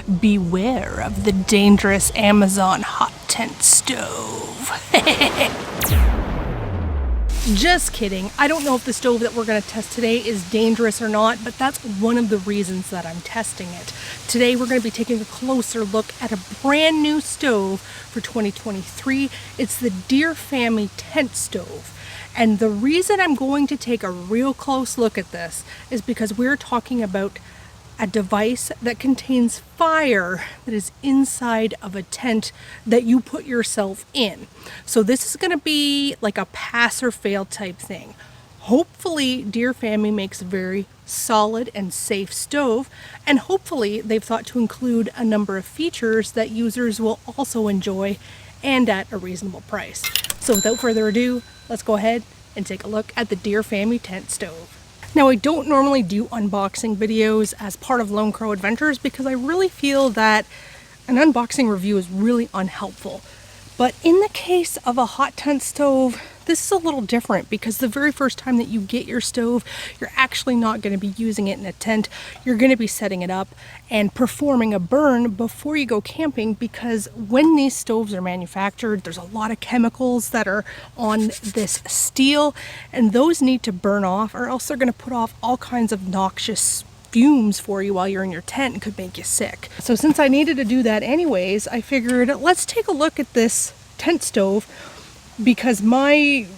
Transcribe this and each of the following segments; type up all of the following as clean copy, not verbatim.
Beware of the dangerous Amazon hot tent stove. Just kidding. I don't know if the stove that we're going to test today is dangerous or not, but that's one of the reasons that I'm testing it. Today we're going to be taking a closer look at a brand new stove for 2023. It's the Deerfamy tent stove. And the reason I'm going to take a real close look at this is because we're talking about a device that contains fire that is inside of a tent that you put yourself in. So this is going to be like a pass or fail type thing. Hopefully Deerfamy makes a very solid and safe stove, and hopefully they've thought to include a number of features that users will also enjoy and at a reasonable price. So without further ado, let's go ahead and take a look at the Deerfamy tent stove. Now, I don't normally do unboxing videos as part of Lone Crow Adventures because I really feel that an unboxing review is really unhelpful. But in the case of a hot tent stove, this is a little different because the very first time that you get your stove, you're actually not going to be using it in a tent. You're going to be setting it up and performing a burn before you go camping, because when these stoves are manufactured, there's a lot of chemicals that are on this steel, and those need to burn off, or else they're going to put off all kinds of noxious fumes for you while you're in your tent and could make you sick. So since I needed to do that anyways, I figured let's take a look at this tent stove, because my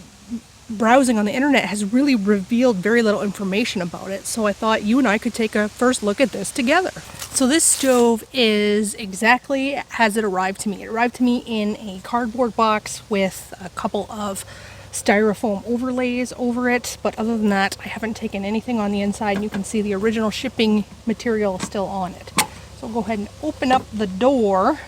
browsing on the internet has really revealed very little information about it. So I thought you and I could take a first look at this together. So this stove is exactly as it arrived to me. It arrived to me in a cardboard box with a couple of styrofoam overlays over it, but other than that I haven't taken anything on the inside, and you can see the original shipping material is still on it. So I'll go ahead and open up the door,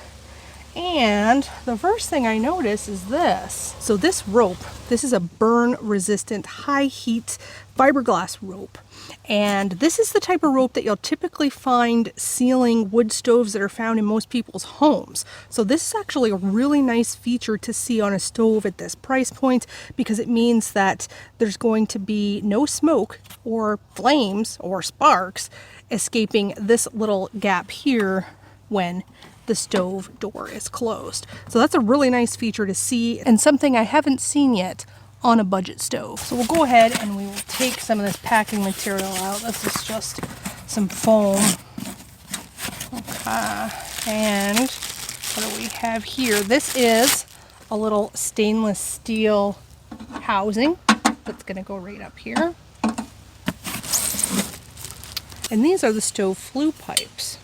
and the first thing I notice is this. So this rope, this is a burn resistant high heat fiberglass rope, and this is the type of rope that you'll typically find sealing wood stoves that are found in most people's homes. So this is actually a really nice feature to see on a stove at this price point, because it means that there's going to be no smoke or flames or sparks escaping this little gap here when the stove door is closed. So that's a really nice feature to see, and something I haven't seen yet on a budget stove. So we'll go ahead and we will take some of this packing material out. This is just some foam. Okay, and what do we have here? This is a little stainless steel housing that's going to go right up here. And these are the stove flue pipes.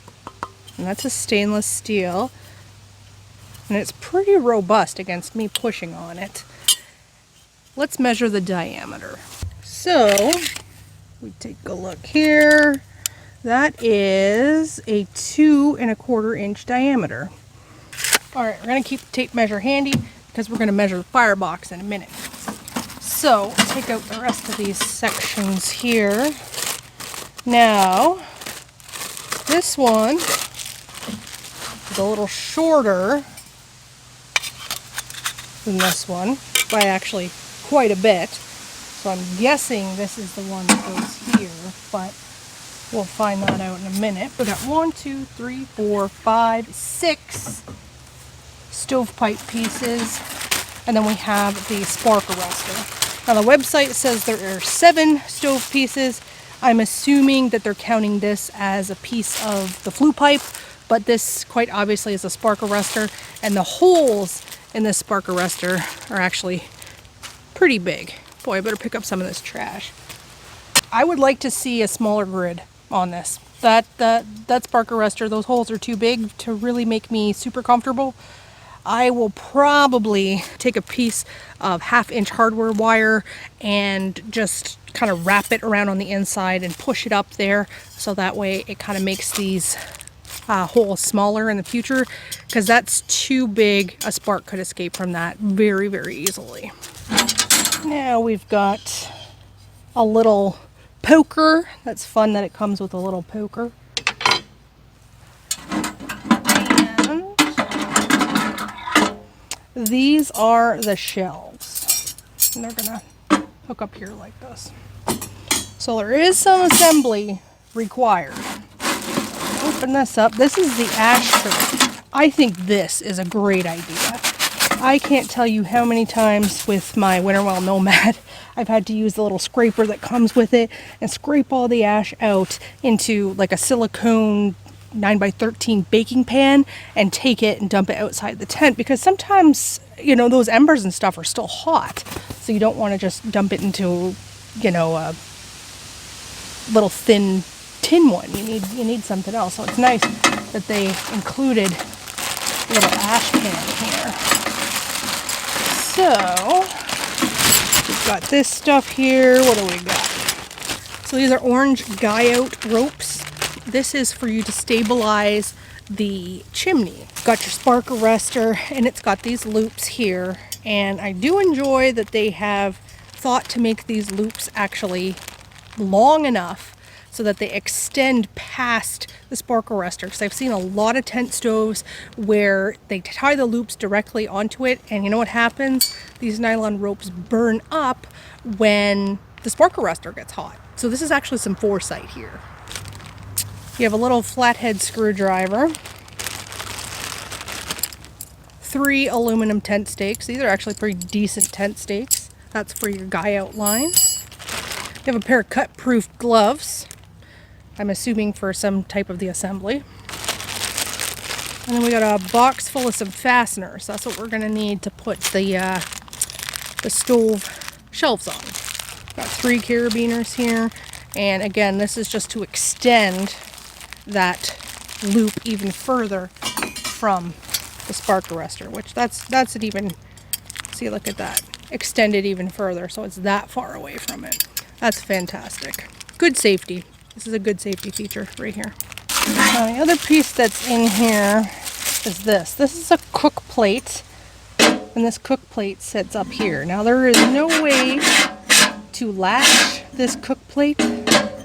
And that's a stainless steel. And it's pretty robust against me pushing on it. Let's measure the diameter. So, we take a look here. That is a 2 1/4 inch diameter. Alright, we're going to keep the tape measure handy because we're going to measure the firebox in a minute. So, take out the rest of these sections here. Now, this one is a little shorter than this one by actually quite a bit. So I'm guessing this is the one that goes here, but we'll find that out in a minute. We got 1, 2, 3, 4, 5, 6 stovepipe pieces, and then we have the spark arrestor. Now the website says there are 7 stove pieces. I'm assuming that they're counting this as a piece of the flue pipe, but this quite obviously is a spark arrestor, and the holes in this spark arrestor are actually pretty big. Boy, I better pick up some of this trash. I would like to see a smaller grid on this. That spark arrestor, those holes are too big to really make me super comfortable. I will probably take a piece of 1/2 inch hardware wire and just kind of wrap it around on the inside and push it up there, so that way it kind of makes these holes smaller in the future, because that's too big. A spark could escape from that very, very easily. Now we've got a little poker. That's fun that it comes with a little poker. And these are the shelves. And they're gonna hook up here like this. So there is some assembly required. open this up. This is the ash tray. I think this is a great idea. I can't tell you how many times with my Winterwell Nomad I've had to use the little scraper that comes with it and scrape all the ash out into like a silicone 9x13 baking pan and take it and dump it outside the tent, because sometimes, you know, those embers and stuff are still hot, so you don't want to just dump it into, you know, a little thin tin one. You need something else. So it's nice that they included a little ash pan here. So we've got this stuff here. What do we got? So these are orange guy out ropes. This is for you to stabilize the chimney. Got your spark arrestor, and it's got these loops here. And I do enjoy that they have thought to make these loops actually long enough so that they extend past the spark arrestor, because I've seen a lot of tent stoves where they tie the loops directly onto it, and you know what happens? These nylon ropes burn up when the spark arrestor gets hot. So this is actually some foresight here. You have a little flathead screwdriver, 3 aluminum tent stakes. These are actually pretty decent tent stakes. That's for your guy out lines. You have a pair of cut-proof gloves. I'm assuming for some type of the assembly. And then we got a box full of some fasteners. That's what we're gonna need to put the stove shelves on. Got 3 carabiners here. And again, this is just to extend that loop even further from the spark arrestor, which that's it even, see, look at that. Extended even further, so it's that far away from it. That's fantastic. Good safety. This is a good safety feature right here. The other piece that's in here is this. This is a cook plate, and this cook plate sits up here. Now there is no way to latch this cook plate. I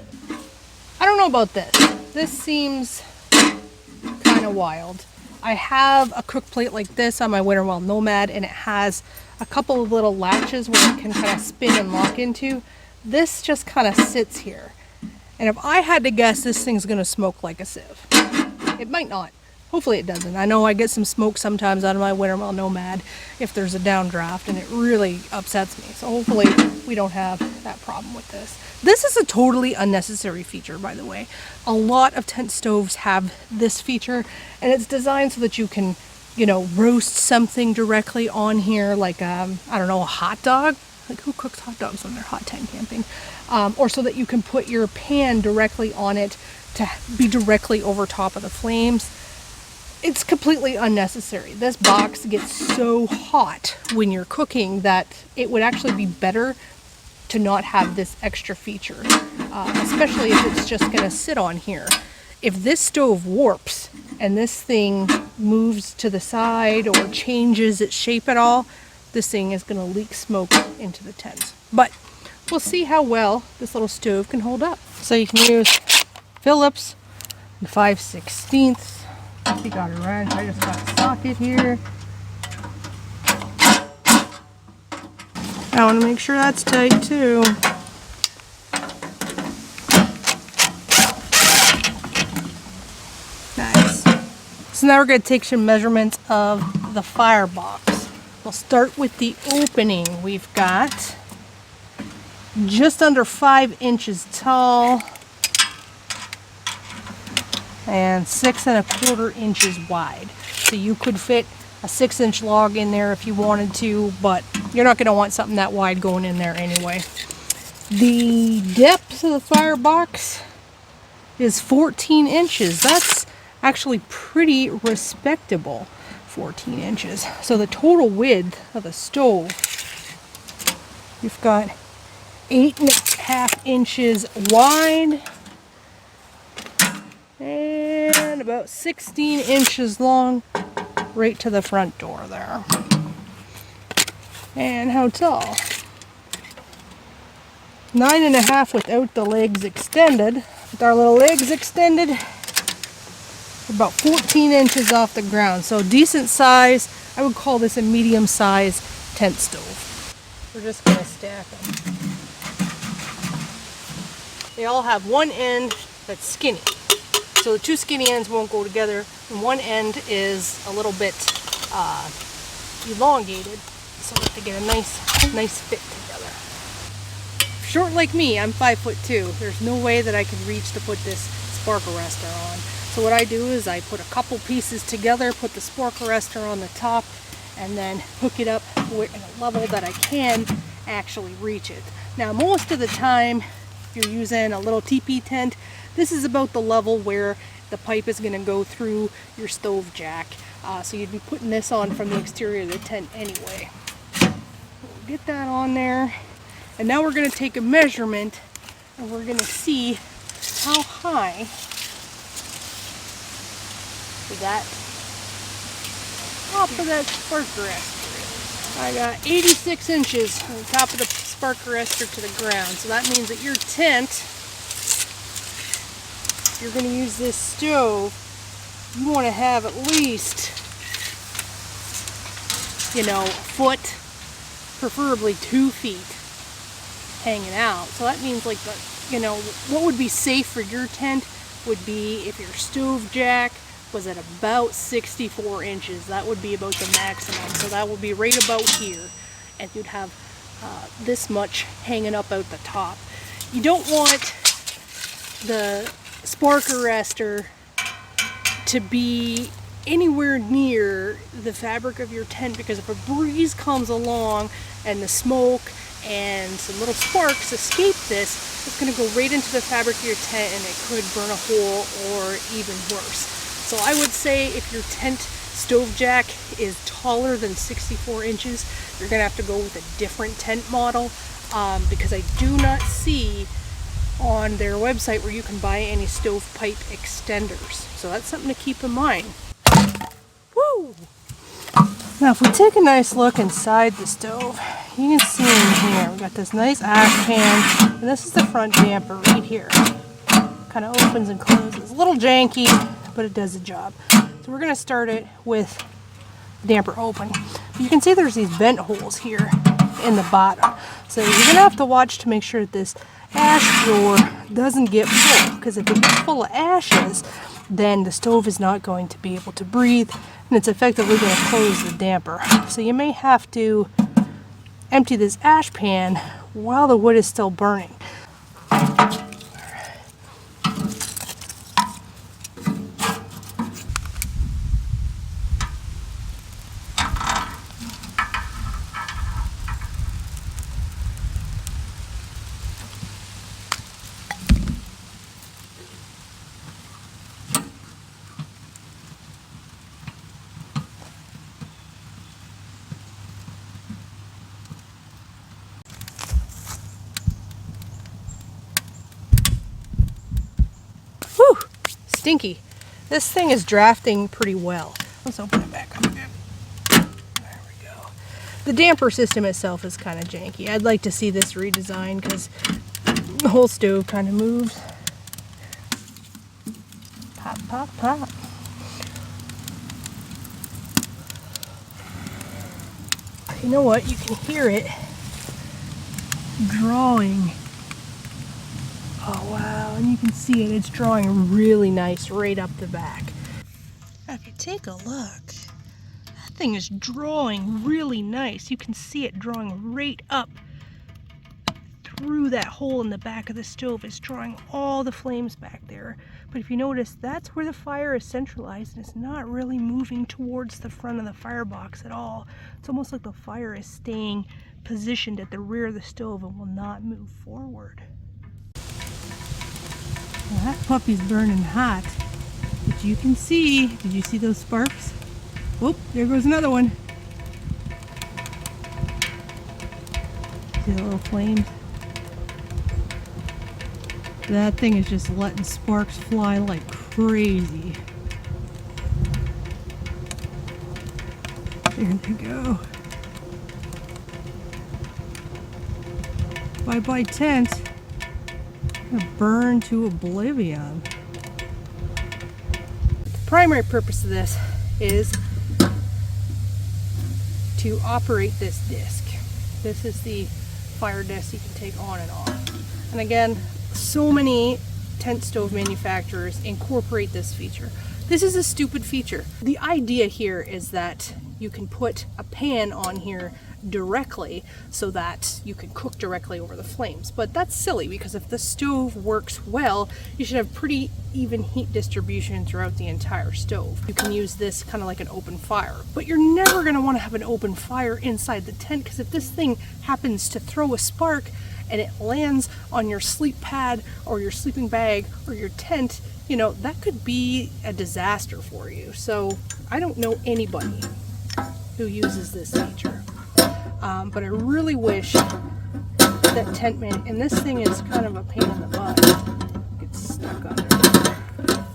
don't know about this. This seems kind of wild. I have a cook plate like this on my Winterwell Nomad, and it has a couple of little latches where it can kind of spin and lock into. This just kind of sits here. And if I had to guess, this thing's going to smoke like a sieve. It might not. Hopefully it doesn't. I know I get some smoke sometimes out of my Winterwell Nomad if there's a downdraft, and it really upsets me. So hopefully we don't have that problem with this. This is a totally unnecessary feature, by the way. A lot of tent stoves have this feature, and it's designed so that you can, you know, roast something directly on here, like, I don't know, a hot dog. Like, who cooks hot dogs when they're hot tent camping? Or so that you can put your pan directly on it to be directly over top of the flames. It's completely unnecessary. This box gets so hot when you're cooking that it would actually be better to not have this extra feature, especially if it's just going to sit on here. If this stove warps and this thing moves to the side or changes its shape at all, this thing is going to leak smoke into the tent. But we'll see how well this little stove can hold up. So you can use Phillips 5/16. You got a wrench. I just got a socket here. I want to make sure that's tight too. Nice. So now we're going to take some measurements of the firebox. We'll start with the opening. We've got just under 5 inches tall and 6 1/4 inches wide. So you could fit a 6-inch log in there if you wanted to, but you're not going to want something that wide going in there anyway. The depth of the firebox is 14 inches. That's actually pretty respectable. 14 inches. So the total width of the stove, you've got 8.5 inches wide and about 16 inches long right to the front door there. And how tall? 9.5 without the legs extended. With our little legs extended, about 14 inches off the ground. So decent size. I would call this a medium size tent stove. We're just going to stack them. They all have one end that's skinny. So the two skinny ends won't go together, and one end is a little bit elongated so that they get a nice fit together. Short like me, I'm 5'2". There's no way that I could reach to put this spark arrestor on. So what I do is I put a couple pieces together, put the spark arrestor on the top, and then hook it up at a level that I can actually reach it. Now most of the time, if you're using a little TP tent, this is about the level where the pipe is going to go through your stove jack. So you'd be putting this on from the exterior of the tent anyway. We'll get that on there. And now we're going to take a measurement and we're going to see how high that top of that spark arrestor is. I got 86 inches on the top of the spark arrestor to the ground. So that means that your tent, if you're going to use this stove, you want to have at least, a foot, preferably 2 feet hanging out. So that means like what would be safe for your tent would be if your stove jack was at about 64 inches. That would be about the maximum. So that would be right about here. And you'd have this much hanging up out the top. You don't want the spark arrestor to be anywhere near the fabric of your tent, because if a breeze comes along and the smoke and some little sparks escape this, it's going to go right into the fabric of your tent and it could burn a hole or even worse. So I would say if your tent stove jack is taller than 64 inches, you're going to have to go with a different tent model, because I do not see on their website where you can buy any stovepipe extenders. So that's something to keep in mind. Woo! Now if we take a nice look inside the stove, you can see in here we've got this nice ash pan, and this is the front damper right here. Kind of opens and closes. A little janky, but it does the job. So we're going to start it with the damper open. You can see there's these vent holes here in the bottom. So you're going to have to watch to make sure that this ash drawer doesn't get full, because if it gets full of ashes, then the stove is not going to be able to breathe, and it's effectively going to close the damper. So you may have to empty this ash pan while the wood is still burning. Whew, stinky. This thing is drafting pretty well. Let's open it back up again. There we go. The damper system itself is kind of janky. I'd like to see this redesigned because the whole stove kind of moves. Pop, pop, pop. You know what? You can hear it drawing. Oh wow, and you can see it, it's drawing really nice right up the back. If you take a look, that thing is drawing really nice. You can see it drawing right up through that hole in the back of the stove. It's drawing all the flames back there. But if you notice, that's where the fire is centralized, and it's not really moving towards the front of the firebox at all. It's almost like the fire is staying positioned at the rear of the stove and will not move forward. Well, that puppy's burning hot, but you can see, did you see those sparks? Whoop, there goes another one. See the little flames? That thing is just letting sparks fly like crazy. There they go. Bye-bye tent. Gonna burn to oblivion. The primary purpose of this is to operate this disc. This is the fire disc you can take on and off. And again, so many tent stove manufacturers incorporate this feature. This is a stupid feature. The idea here is that you can put a pan on here directly so that you can cook directly over the flames. But that's silly, because if the stove works well, you should have pretty even heat distribution throughout the entire stove. You can use this kind of like an open fire, but you're never going to want to have an open fire inside the tent, because if this thing happens to throw a spark and it lands on your sleep pad or your sleeping bag or your tent, you know, that could be a disaster for you. So I don't know anybody who uses this feature. But I really wish that tent man, and this thing is kind of a pain in the butt. It gets stuck under.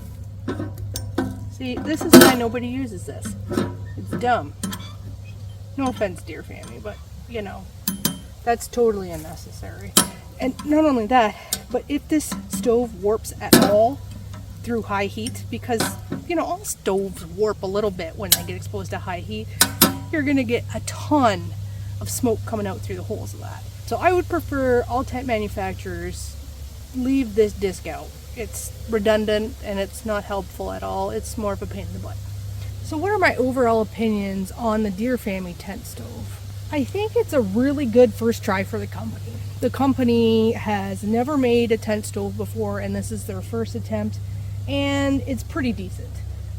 See, this is why nobody uses this. It's dumb. No offense, Deerfamy, but you know, that's totally unnecessary. And not only that, but if this stove warps at all through high heat, because you know, all stoves warp a little bit when they get exposed to high heat, you're gonna get a ton of smoke coming out through the holes of that. So I would prefer all tent manufacturers leave this disc out. It's redundant and it's not helpful at all. It's more of a pain in the butt. So what are my overall opinions on the Deerfamy tent stove? I think it's a really good first try for the company. The company has never made a tent stove before, and this is their first attempt, and it's pretty decent.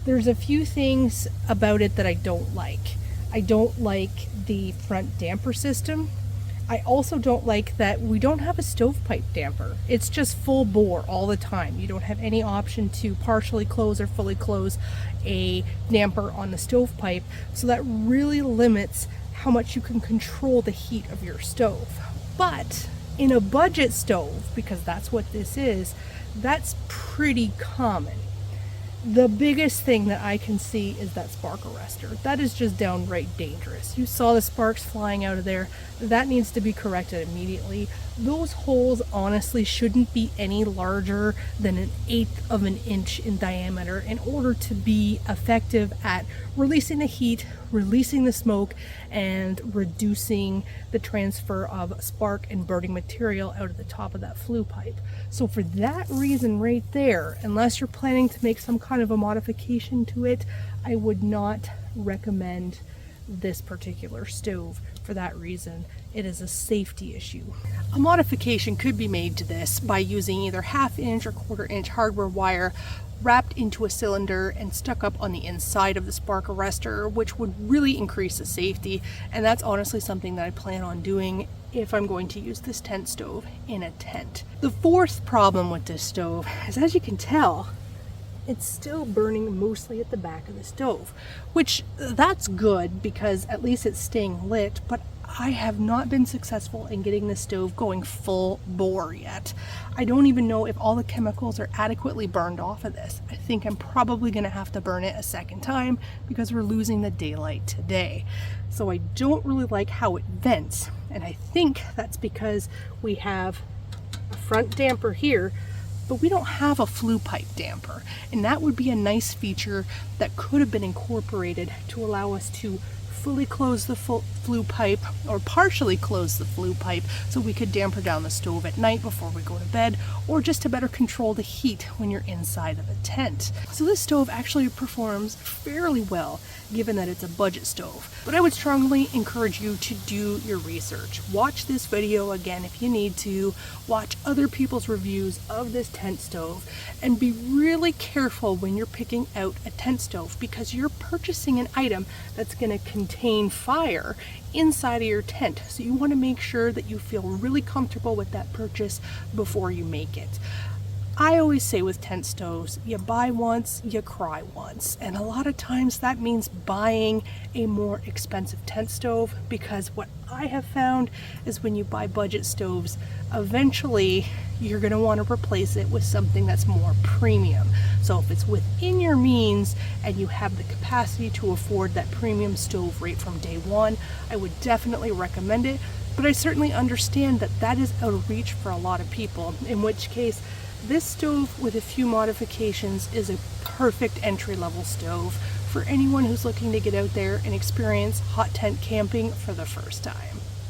There's a few things about it that I don't like. I don't like the front damper system. I also don't like that we don't have a stovepipe damper. It's just full bore all the time. You don't have any option to partially close or fully close a damper on the stovepipe, so that really limits how much you can control the heat of your stove. But in a budget stove, because that's what this is, that's pretty common. The biggest thing that I can see is that spark arrestor. That is just downright dangerous. You saw the sparks flying out of there. That needs to be corrected immediately. Those holes honestly shouldn't be any larger than 1/8 of an inch in diameter in order to be effective at releasing the heat, releasing the smoke, and reducing the transfer of spark and burning material out of the top of that flue pipe. So for that reason right there, unless you're planning to make some kind of a modification to it, I would not recommend this particular stove for that reason. It is a safety issue. A modification could be made to this by using either 1/2 inch or 1/4 inch hardware wire wrapped into a cylinder and stuck up on the inside of the spark arrestor, which would really increase the safety. And that's honestly something that I plan on doing if I'm going to use this tent stove in a tent. The fourth problem with this stove is, as you can tell, it's still burning mostly at the back of the stove, which that's good because at least it's staying lit, but I have not been successful in getting the stove going full bore yet. I don't even know if all the chemicals are adequately burned off of this. I think I'm probably going to have to burn it a second time because we're losing the daylight today. So I don't really like how it vents, and I think that's because we have a front damper here, but we don't have a flue pipe damper, and that would be a nice feature that could have been incorporated to allow us to fully close the flue pipe or partially close the flue pipe so we could damper down the stove at night before we go to bed, or just to better control the heat when you're inside of a tent. So this stove actually performs fairly well given that it's a budget stove. But I would strongly encourage you to do your research. Watch this video again if you need to, watch other people's reviews of this tent stove, and be really careful when you're picking out a tent stove, because you're purchasing an item that's going to contain fire inside of your tent. So you want to make sure that you feel really comfortable with that purchase before you make it. I always say with tent stoves, you buy once, you cry once. And a lot of times that means buying a more expensive tent stove, because what I have found is when you buy budget stoves, eventually you're going to want to replace it with something that's more premium. So if it's within your means and you have the capacity to afford that premium stove right from day one, I would definitely recommend it. But I certainly understand that that is out of reach for a lot of people, in which case this stove with a few modifications is a perfect entry-level stove for anyone who's looking to get out there and experience hot tent camping for the first time.